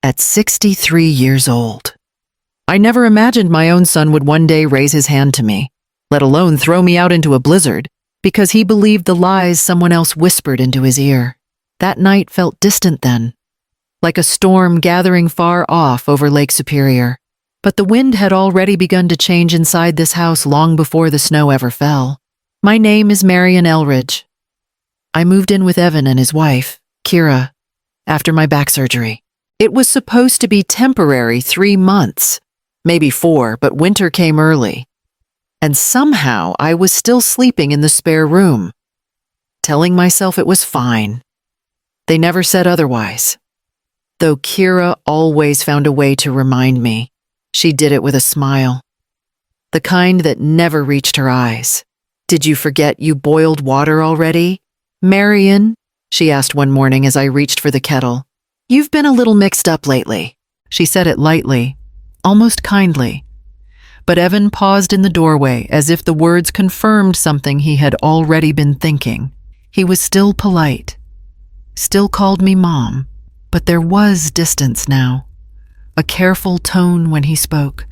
at 63 years old. I never imagined my own son would one day raise his hand to me, let alone throw me out into a blizzard, because he believed the lies someone else whispered into his ear. That night felt distant then, like a storm gathering far off over Lake Superior. But the wind had already begun to change inside this house long before the snow ever fell. My name is Marian Elridge. I moved in with Evan and his wife, Kira, after my back surgery. It was supposed to be temporary 3 months, maybe 4, but winter came early. And somehow I was still sleeping in the spare room, telling myself it was fine. They never said otherwise. Though Kira always found a way to remind me. She did it with a smile, the kind that never reached her eyes. "Did you forget you boiled water already? Marian," she asked one morning as I reached for the kettle. "You've been a little mixed up lately." She said it lightly, almost kindly. But Evan paused in the doorway as if the words confirmed something he had already been thinking. He was still polite, still called me Mom, but there was distance now. A careful tone when he spoke,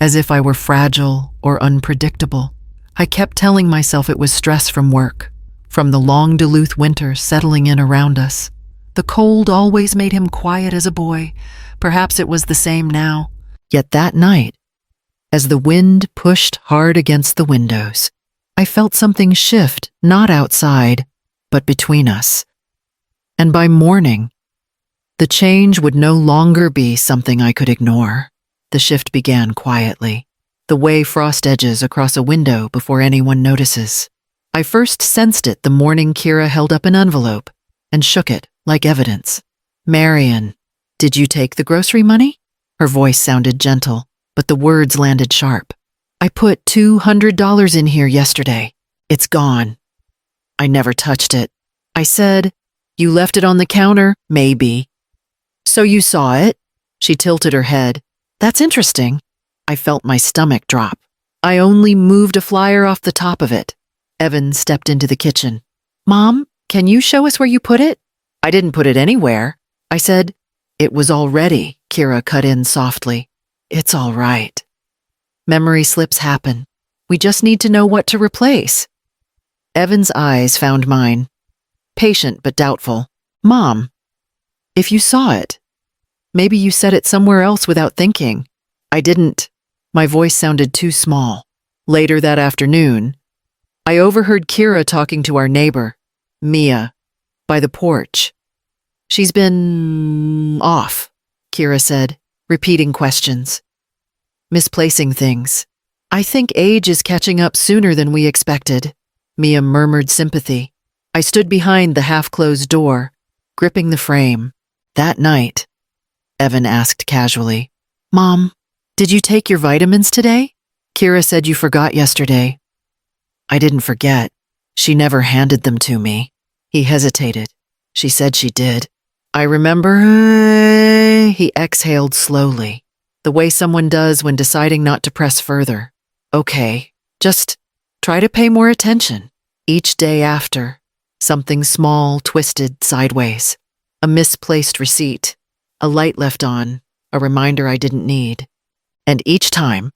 as if I were fragile or unpredictable. I kept telling myself it was stress from work, from the long Duluth winter settling in around us. The cold always made him quiet as a boy. Perhaps it was the same now. Yet that night, as the wind pushed hard against the windows, I felt something shift, not outside, but between us. And by morning, the change would no longer be something I could ignore. The shift began quietly, the way frost edges across a window before anyone notices. I first sensed it the morning Kira held up an envelope and shook it like evidence. "Marian, did you take the grocery money?" Her voice sounded gentle, but the words landed sharp. "I put $200 in here yesterday. It's gone." I never touched it. I said, "You left it on the counter? Maybe." "So you saw it?" She tilted her head. "That's interesting." I felt my stomach drop. "I only moved a flyer off the top of it." Evan stepped into the kitchen. "Mom, can you show us where you put it?" "I didn't put it anywhere." I said. "It was all ready," Kira cut in softly. "It's all right. Memory slips happen. We just need to know what to replace." Evan's eyes found mine, patient but doubtful. "Mom, if you saw it, maybe you said it somewhere else without thinking." "I didn't." My voice sounded too small. Later that afternoon, I overheard Kira talking to our neighbor, Mia, by the porch. "She's been off," Kira said, repeating questions, misplacing things. "I think age is catching up sooner than we expected," Mia murmured sympathy. I stood behind the half-closed door, gripping the frame. "That night," Evan asked casually, "Mom, did you take your vitamins today? Kira said you forgot yesterday." I didn't forget. She never handed them to me. He hesitated. "She said she did." "I remember," he exhaled slowly, the way someone does when deciding not to press further. "Okay, just try to pay more attention." Each day after, something small twisted sideways. A misplaced receipt, a light left on, a reminder I didn't need. And each time,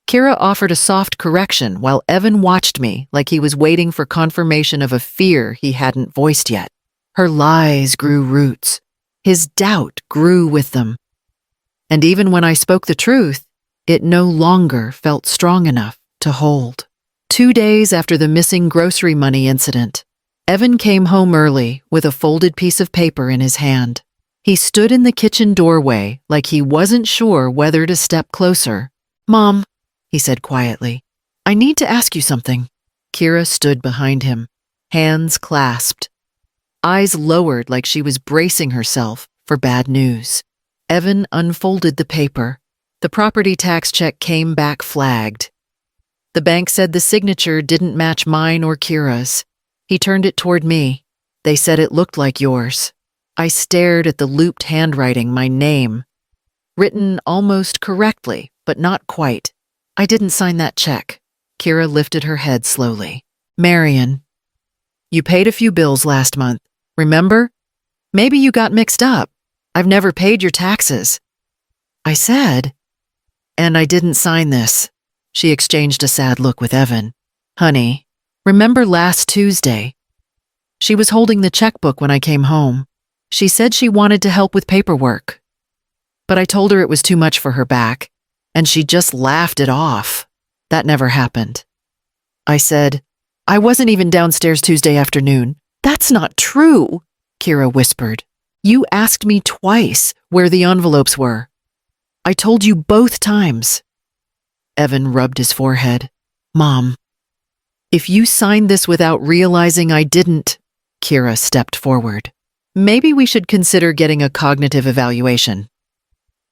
Kira offered a soft correction while Evan watched me like he was waiting for confirmation of a fear he hadn't voiced yet. Her lies grew roots. His doubt grew with them. And even when I spoke the truth, it no longer felt strong enough to hold. 2 days after the missing grocery money incident, Evan came home early with a folded piece of paper in his hand. He stood in the kitchen doorway like he wasn't sure whether to step closer. "Mom," he said quietly, "I need to ask you something." Kira stood behind him, hands clasped, eyes lowered like she was bracing herself for bad news. Evan unfolded the paper. The property tax check came back flagged. The bank said the signature didn't match mine or Kira's. He turned it toward me. "They said it looked like yours." I stared at the looped handwriting, my name, written almost correctly, but not quite. "I didn't sign that check." Kira lifted her head slowly. "Marian, you paid a few bills last month, remember? Maybe you got mixed up." I've never paid your taxes. I said, and I didn't sign this. She exchanged a sad look with Evan. Honey, remember last Tuesday? She was holding the checkbook when I came home. She said she wanted to help with paperwork. But I told her it was too much for her back, and she just laughed it off. That never happened. I said, I wasn't even downstairs Tuesday afternoon. That's not true, Kira whispered. You asked me twice where the envelopes were. I told you both times. Evan rubbed his forehead. Mom, if you signed this without realizing I didn't, Kira stepped forward. Maybe we should consider getting a cognitive evaluation.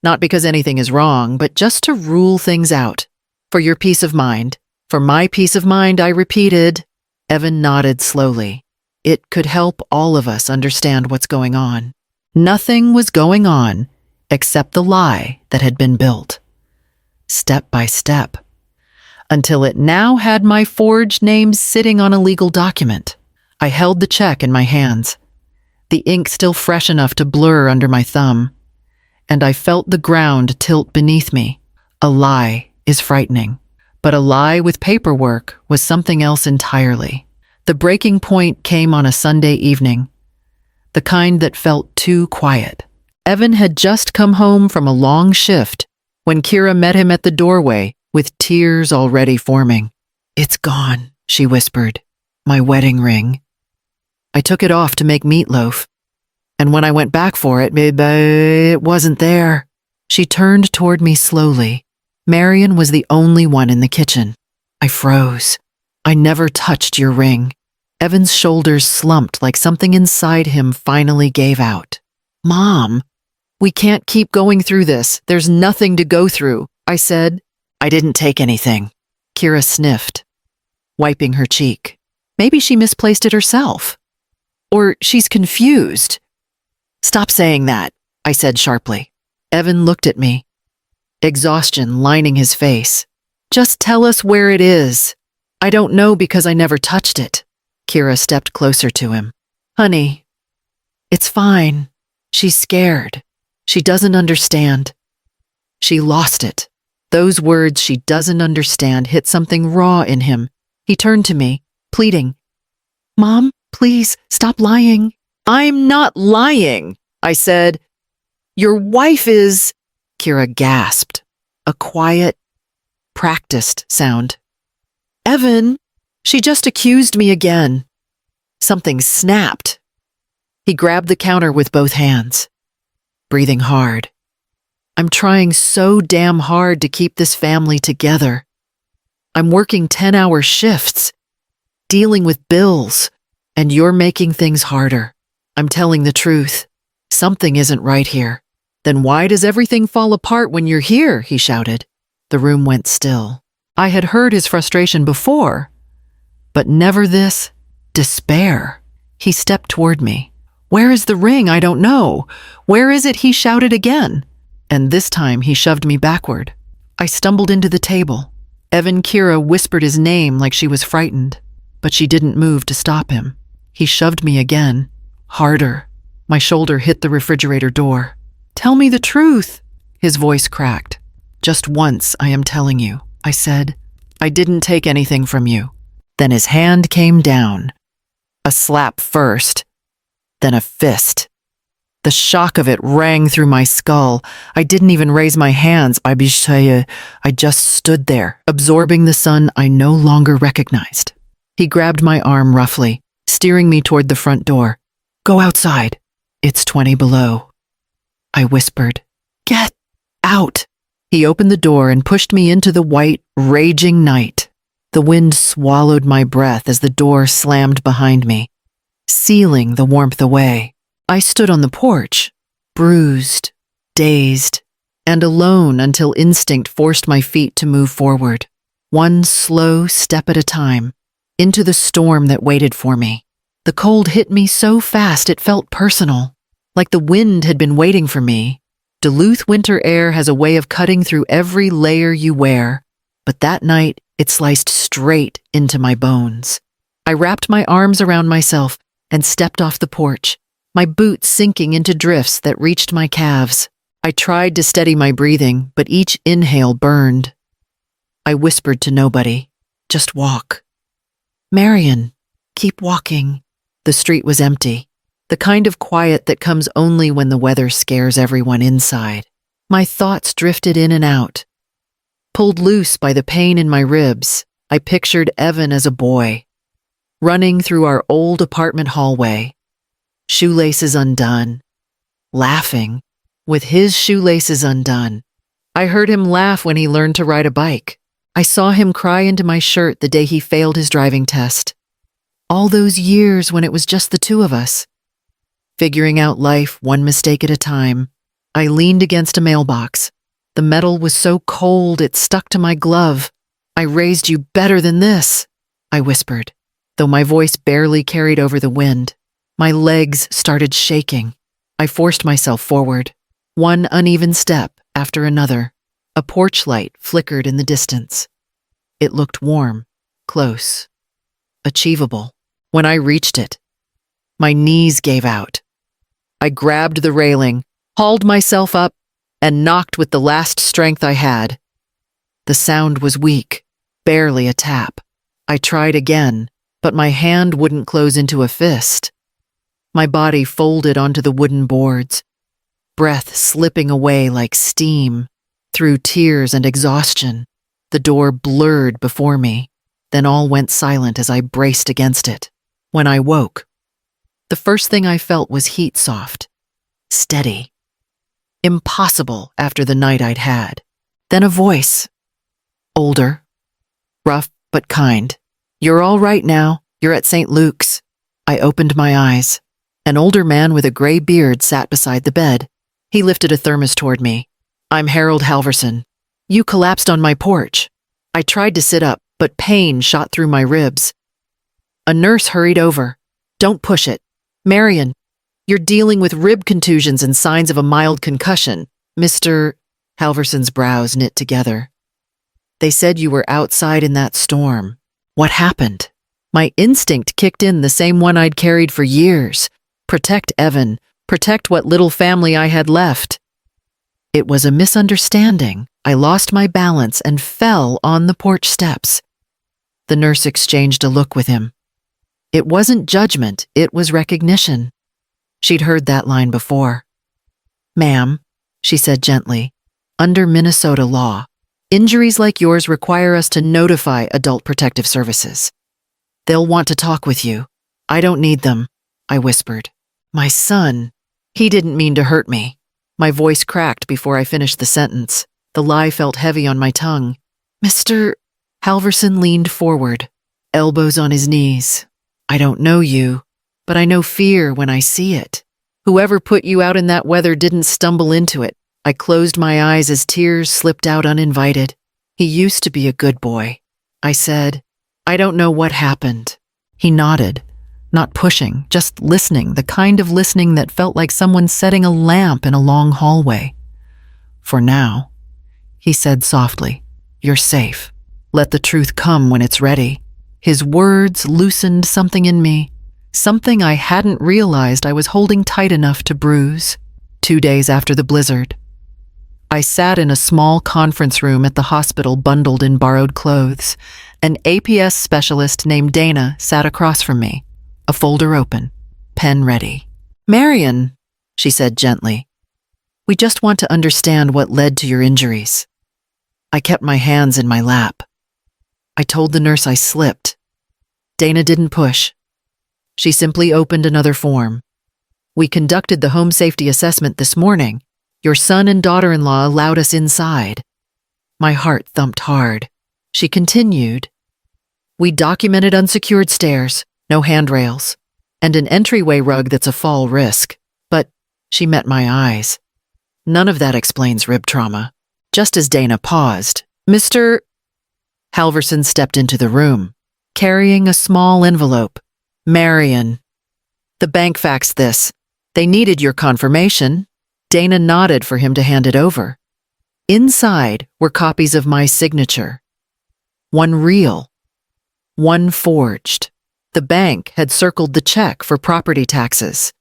Not because anything is wrong, but just to rule things out. For your peace of mind. For my peace of mind, I repeated. Evan nodded slowly. It could help all of us understand what's going on. Nothing was going on except the lie that had been built. Step by step. Until it now had my forged name sitting on a legal document. I held the check in my hands. The ink still fresh enough to blur under my thumb. And I felt the ground tilt beneath me. A lie is frightening. But a lie with paperwork was something else entirely. The breaking point came on a Sunday evening. The kind that felt too quiet. Evan had just come home from a long shift when Kira met him at the doorway with tears already forming. It's gone, she whispered. My wedding ring. I took it off to make meatloaf. And when I went back for it, it wasn't there. She turned toward me slowly. Marion was the only one in the kitchen. I froze. I never touched your ring. Evan's shoulders slumped like something inside him finally gave out. Mom, we can't keep going through this. There's nothing to go through, I said. I didn't take anything. Kira sniffed, wiping her cheek. Maybe she misplaced it herself. Or she's confused. Stop saying that, I said sharply. Evan looked at me, exhaustion lining his face. Just tell us where it is. I don't know because I never touched it. Kira stepped closer to him. Honey, it's fine. She's scared. She doesn't understand. She lost it. Those words, she doesn't understand, hit something raw in him. He turned to me, pleading. Mom, please, stop lying. I'm not lying, I said. Your wife is... Kira gasped. A quiet, practiced sound. Evan, she just accused me again. Something snapped. He grabbed the counter with both hands, breathing hard. I'm trying so damn hard to keep this family together. I'm working 10-hour shifts, dealing with bills, and you're making things harder. I'm telling the truth. Something isn't right here. Then why does everything fall apart when you're here? He shouted. The room went still. I had heard his frustration before, but never this despair. He stepped toward me. Where is the ring? I don't know. Where is it? He shouted again. And this time he shoved me backward. I stumbled into the table. Evan Kira whispered his name like she was frightened, but she didn't move to stop him. He shoved me again, harder. My shoulder hit the refrigerator door. Tell me the truth. His voice cracked. Just once, I am telling you, I said. I didn't take anything from you. Then his hand came down. A slap first, then a fist. The shock of it rang through my skull. I didn't even raise my hands. I just stood there, absorbing the sun I no longer recognized. He grabbed my arm roughly, steering me toward the front door. Go outside. It's 20 below. I whispered. Get out. He opened the door and pushed me into the white, raging night. The wind swallowed my breath as the door slammed behind me, sealing the warmth away. I stood on the porch, bruised, dazed, and alone until instinct forced my feet to move forward, one slow step at a time, into the storm that waited for me. The cold hit me so fast it felt personal, like the wind had been waiting for me. Duluth winter air has a way of cutting through every layer you wear, but that night it sliced straight into my bones. I wrapped my arms around myself and stepped off the porch, my boots sinking into drifts that reached my calves. I tried to steady my breathing, but each inhale burned. I whispered to nobody, "Just walk." "Marion, keep walking." The street was empty, the kind of quiet that comes only when the weather scares everyone inside. My thoughts drifted in and out. Pulled loose by the pain in my ribs, I pictured Evan as a boy, running through our old apartment hallway, shoelaces undone, laughing, with his shoelaces undone. I heard him laugh when he learned to ride a bike. I saw him cry into my shirt the day he failed his driving test. All those years when it was just the two of us. Figuring out life one mistake at a time, I leaned against a mailbox. The metal was so cold it stuck to my glove. "I raised you better than this," I whispered, though my voice barely carried over the wind. My legs started shaking. I forced myself forward, one uneven step after another. A porch light flickered in the distance. It looked warm, close, achievable. When I reached it, my knees gave out. I grabbed the railing, hauled myself up, and knocked with the last strength I had. The sound was weak, barely a tap. I tried again, but my hand wouldn't close into a fist. My body folded onto the wooden boards, breath slipping away like steam. Through tears and exhaustion, the door blurred before me, then all went silent as I braced against it. When I woke, the first thing I felt was heat soft, steady, impossible after the night I'd had. Then a voice, older, rough but kind. "You're all right now. You're at St. Luke's." I opened my eyes. An older man with a gray beard sat beside the bed. He lifted a thermos toward me. "I'm Harold Halverson. You collapsed on my porch." I tried to sit up, but pain shot through my ribs. A nurse hurried over. "Don't push it. Marion, you're dealing with rib contusions and signs of a mild concussion." Mr. Halverson's brows knit together. "They said you were outside in that storm. What happened?" My instinct kicked in, the same one I'd carried for years. Protect Evan, protect what little family I had left. It was a misunderstanding. I lost my balance and fell on the porch steps. The nurse exchanged a look with him. It wasn't judgment, it was recognition. She'd heard that line before. "Ma'am," she said gently, "under Minnesota law, injuries like yours require us to notify Adult Protective Services. They'll want to talk with you." "I don't need them," I whispered. "My son, he didn't mean to hurt me." My voice cracked before I finished the sentence. The lie felt heavy on my tongue. "Mr. Halverson leaned forward, elbows on his knees. "I don't know you, but I know fear when I see it. Whoever put you out in that weather didn't stumble into it." I closed my eyes as tears slipped out uninvited. "He used to be a good boy," I said. "I don't know what happened." He nodded, not pushing, just listening, the kind of listening that felt like someone setting a lamp in a long hallway. "For now," he said softly, "you're safe. Let the truth come when it's ready." His words loosened something in me, something I hadn't realized I was holding tight enough to bruise. 2 days after the blizzard, I sat in a small conference room at the hospital bundled in borrowed clothes. An APS specialist named Dana sat across from me, a folder open, pen ready. "Marion," she said gently, "we just want to understand what led to your injuries." I kept my hands in my lap. I told the nurse I slipped. Dana didn't push. She simply opened another form. "We conducted the home safety assessment this morning. Your son and daughter-in-law allowed us inside." My heart thumped hard. She continued, "We documented unsecured stairs, no handrails, and an entryway rug that's a fall risk. But," she met my eyes, "none of that explains rib trauma." Just as Dana paused, Mr. Halverson stepped into the room, carrying a small envelope. "Marion, the bank faxed this. They needed your confirmation." Dana nodded for him to hand it over. Inside were copies of my signature. One real, one forged. The bank had circled the check for property taxes.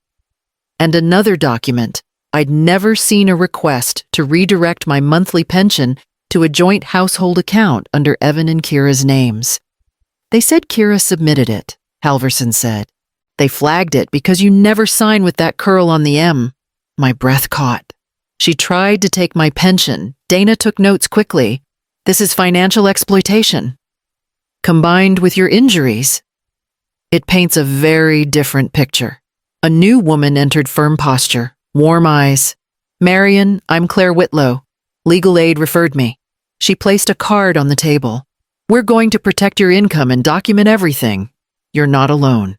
And another document. I'd never seen a request to redirect my monthly pension to a joint household account under Evan and Kira's names. They said Kira submitted it, Halverson said. They flagged it because you never sign with that curl on the M. My breath caught. She tried to take my pension. Dana took notes quickly. This is financial exploitation. Combined with your injuries, it paints a very different picture. A new woman entered firm posture, warm eyes. Marion, I'm Claire Whitlow. Legal aid referred me. She placed a card on the table. We're going to protect your income and document everything. You're not alone.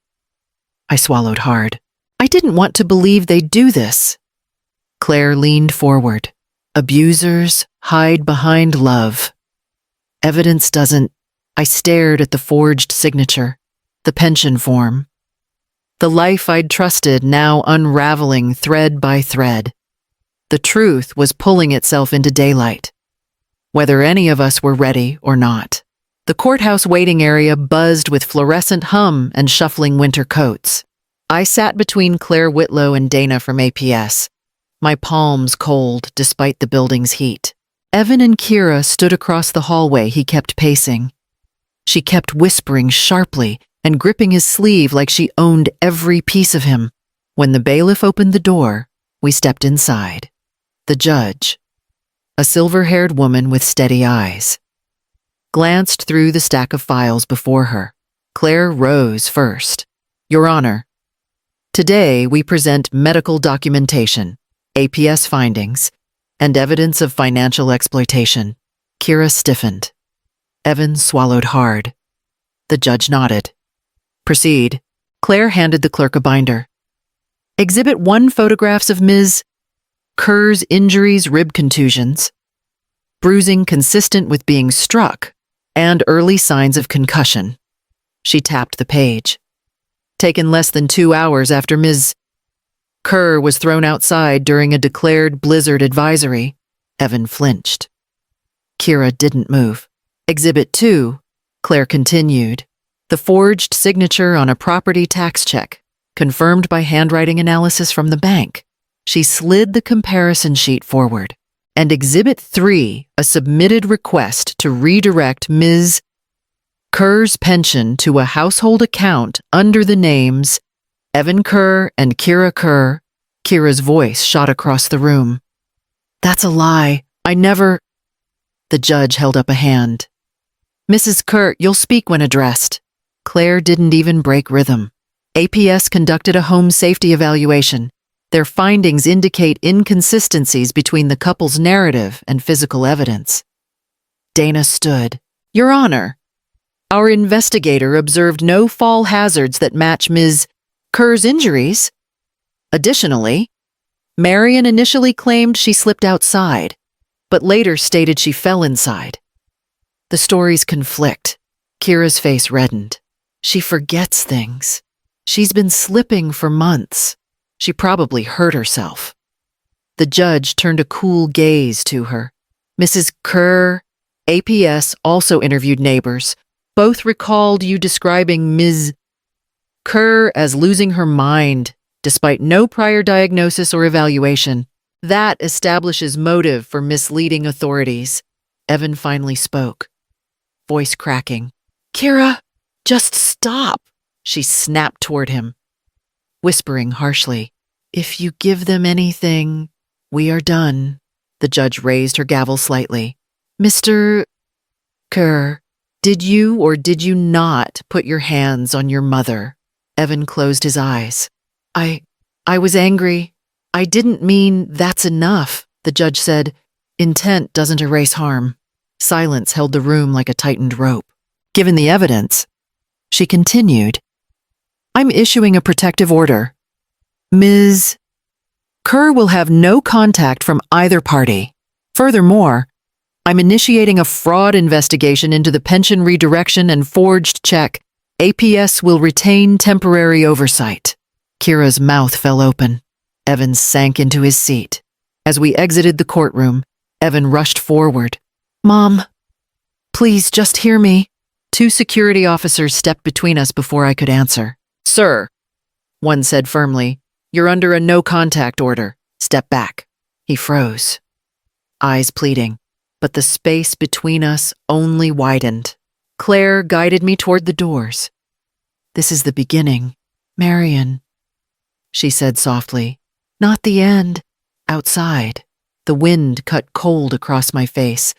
I swallowed hard. I didn't want to believe they'd do this. Claire leaned forward. Abusers hide behind love. Evidence doesn't. I stared at the forged signature, the pension form. The life I'd trusted now unraveling thread by thread. The truth was pulling itself into daylight, whether any of us were ready or not. The courthouse waiting area buzzed with fluorescent hum and shuffling winter coats. I sat between Claire Whitlow and Dana from APS, my palms cold despite the building's heat. Evan and Kira stood across the hallway he kept pacing. She kept whispering sharply and gripping his sleeve like she owned every piece of him. When the bailiff opened the door, we stepped inside. The judge, a silver-haired woman with steady eyes, glanced through the stack of files before her. Claire rose first. Your Honor, today we present medical documentation, APS findings, and evidence of financial exploitation. Kira stiffened. Evan swallowed hard. The judge nodded. Proceed. Claire handed the clerk a binder. Exhibit 1 photographs of Ms. Kerr's injuries, rib contusions, bruising consistent with being struck, and early signs of concussion. She tapped the page. Taken less than 2 hours after Ms. Kerr was thrown outside during a declared blizzard advisory. Evan flinched. Kira didn't move. Exhibit 2, Claire continued. The forged signature on a property tax check, confirmed by handwriting analysis from the bank. She slid the comparison sheet forward. And Exhibit 3, a submitted request to redirect Ms. Kerr's pension to a household account under the names Evan Kerr and Kira Kerr. Kira's voice shot across the room. That's a lie. I never... The judge held up a hand. Mrs. Kerr, you'll speak when addressed. Claire didn't even break rhythm. APS conducted a home safety evaluation. Their findings indicate inconsistencies between the couple's narrative and physical evidence. Dana stood. Your Honor, our investigator observed no fall hazards that match Ms. Kerr's injuries. Additionally, Marion initially claimed she slipped outside, but later stated she fell inside. The stories conflict. Kira's face reddened. She forgets things. She's been slipping for months. She probably hurt herself. The judge turned a cool gaze to her. Mrs. Kerr, APS also interviewed neighbors. Both recalled you describing Ms. Kerr as losing her mind, despite no prior diagnosis or evaluation. That establishes motive for misleading authorities. Evan finally spoke, voice cracking. Kira, just stop, she snapped toward him, whispering harshly. If you give them anything, we are done. The judge raised her gavel slightly. Mr. Kerr, did you or did you not put your hands on your mother? Evan closed his eyes. I was angry. I didn't mean that's enough, the judge said. Intent doesn't erase harm. Silence held the room like a tightened rope. Given the evidence, she continued, I'm issuing a protective order. Ms. Kerr will have no contact from either party. Furthermore, I'm initiating a fraud investigation into the pension redirection and forged check. APS will retain temporary oversight. Kira's mouth fell open. Evan sank into his seat. As we exited the courtroom, Evan rushed forward. Mom, please just hear me. 2 security officers stepped between us before I could answer. Sir, one said firmly, You're under a no-contact order. Step back." He froze, eyes pleading, but the space between us only widened. Claire guided me toward the doors. "This is the beginning, Marion," she said softly. "Not the end." Outside, the wind cut cold across my face,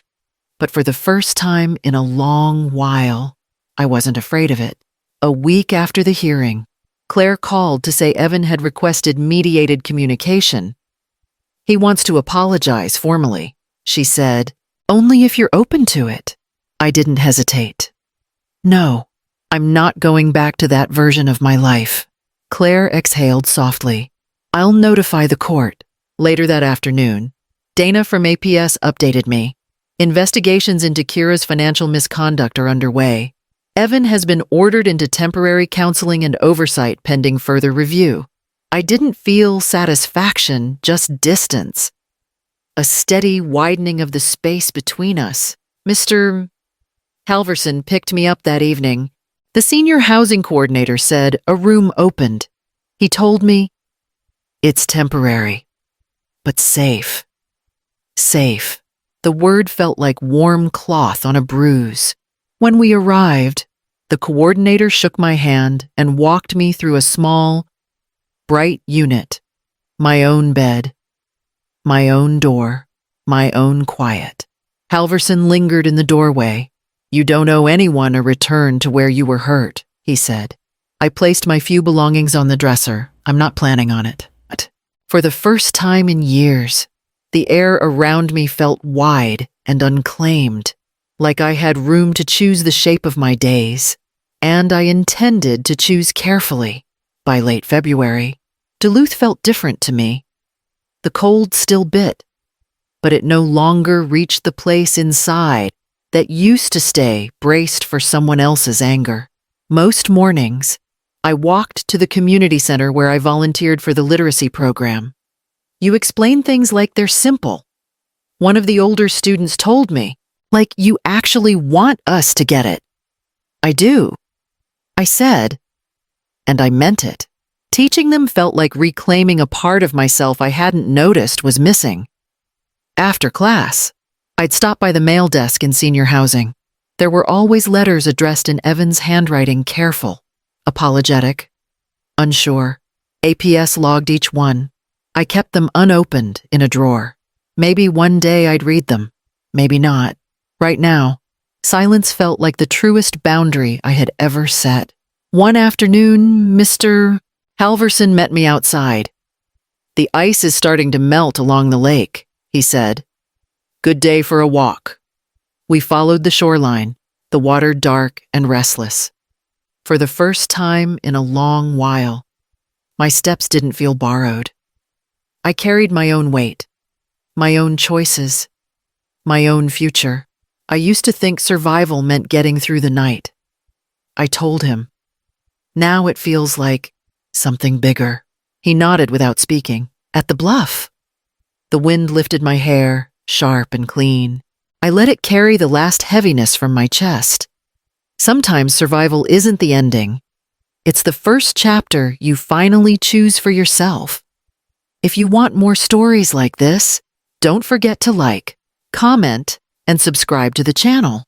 but for the first time in a long while, I wasn't afraid of it. A week after the hearing, Claire called to say Evan had requested mediated communication. "He wants to apologize formally," she said, "only if you're open to it." I didn't hesitate. "No, I'm not going back to that version of my life." Claire exhaled softly. "I'll notify the court." Later that afternoon, Dana from APS updated me. "Investigations into Kira's financial misconduct are underway. Evan has been ordered into temporary counseling and oversight pending further review." I didn't feel satisfaction, just distance. A steady widening of the space between us. Mr. Halverson picked me up that evening. The senior housing coordinator said a room opened. He told me, "It's temporary, but safe." Safe. The word felt like warm cloth on a bruise. When we arrived, the coordinator shook my hand and walked me through a small, bright unit. My own bed, my own door, my own quiet. Halverson lingered in the doorway. "You don't owe anyone a return to where you were hurt," he said. I placed my few belongings on the dresser. I'm not planning on it. For the first time in years, the air around me felt wide and unclaimed, like I had room to choose the shape of my days, and I intended to choose carefully. By late February, Duluth felt different to me. The cold still bit, but it no longer reached the place inside that used to stay braced for someone else's anger. Most mornings, I walked to the community center where I volunteered for the literacy program. "You explain things like they're simple," one of the older students told me, "like you actually want us to get it." "I do," I said, and I meant it. Teaching them felt like reclaiming a part of myself I hadn't noticed was missing. After class, I'd stop by the mail desk in senior housing. There were always letters addressed in Evan's handwriting, careful, apologetic, unsure. APS logged each one. I kept them unopened in a drawer. Maybe one day I'd read them. Maybe not. Right now, silence felt like the truest boundary I had ever set. One afternoon, Mr. Halverson met me outside. "The ice is starting to melt along the lake," he said. "Good day for a walk." We followed the shoreline, the water dark and restless. For the first time in a long while, my steps didn't feel borrowed. I carried my own weight, my own choices, my own future. I used to think survival meant getting through the night. I told him. Now it feels like something bigger. He nodded without speaking. "At the bluff." The wind lifted my hair, sharp and clean. I let it carry the last heaviness from my chest. Sometimes survival isn't the ending. It's the first chapter you finally choose for yourself. If you want more stories like this, don't forget to like, comment, and subscribe to the channel.